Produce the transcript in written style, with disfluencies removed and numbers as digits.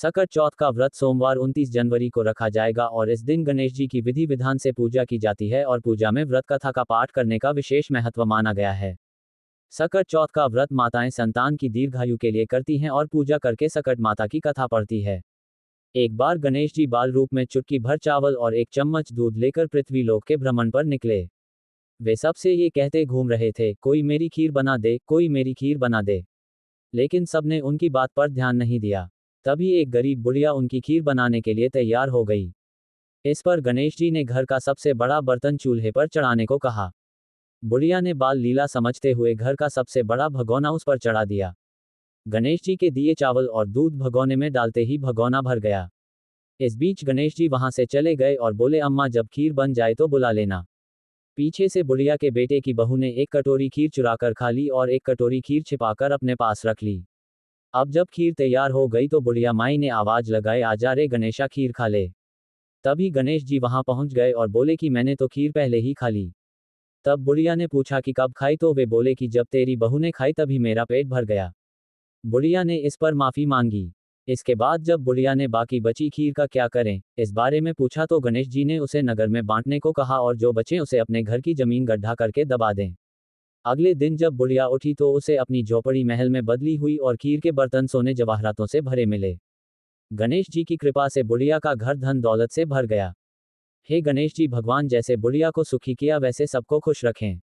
सकट चौथ का व्रत सोमवार 29 जनवरी को रखा जाएगा और इस दिन गणेश जी की विधि विधान से पूजा की जाती है और पूजा में व्रत कथा का पाठ करने का विशेष महत्व माना गया है। सकट चौथ का व्रत माताएं संतान की दीर्घायु के लिए करती हैं और पूजा करके सकट माता की कथा पढ़ती है। एक बार गणेश जी बाल रूप में चुटकी भर चावल और एक चम्मच दूध लेकर पृथ्वी लोक के भ्रमण पर निकले। वे सबसे ये कहते घूम रहे थे, कोई मेरी खीर बना दे, कोई मेरी खीर बना दे। लेकिन सबने उनकी बात पर ध्यान नहीं दिया। तभी एक गरीब बुढ़िया उनकी खीर बनाने के लिए तैयार हो गई। इस पर गणेश जी ने घर का सबसे बड़ा बर्तन चूल्हे पर चढ़ाने को कहा। बुढ़िया ने बाल लीला समझते हुए घर का सबसे बड़ा भगोना उस पर चढ़ा दिया। गणेश जी के दिए चावल और दूध भगोने में डालते ही भगोना भर गया। इस बीच गणेश जी वहां से चले गए और बोले, अम्मा जब खीर बन जाए तो बुला लेना। पीछे से बुढ़िया के बेटे की बहू ने एक कटोरी खीर चुराकर खा ली और एक कटोरी खीर छिपाकर अपने पास रख ली। अब जब खीर तैयार हो गई तो बुढ़िया माई ने आवाज लगाए, आजा रे गणेशा खीर खा ले। तभी गणेश जी वहां पहुंच गए और बोले कि मैंने तो खीर पहले ही खा ली। तब बुढ़िया ने पूछा कि कब खाई, तो वे बोले कि जब तेरी बहू ने खाई तभी मेरा पेट भर गया। बुढ़िया ने इस पर माफी मांगी। इसके बाद जब बुढ़िया ने बाकी बची खीर का क्या करें इस बारे में पूछा तो गणेश जी ने उसे नगर में बांटने को कहा और जो बचे उसे अपने घर की जमीन गड्ढा करके दबा दें। अगले दिन जब बुढ़िया उठी तो उसे अपनी झोपड़ी महल में बदली हुई और खीर के बर्तन सोने जवाहरातों से भरे मिले। गणेश जी की कृपा से बुढ़िया का घर धन दौलत से भर गया। हे गणेश जी, भगवान जैसे बुढ़िया को सुखी किया वैसे सबको खुश रखें।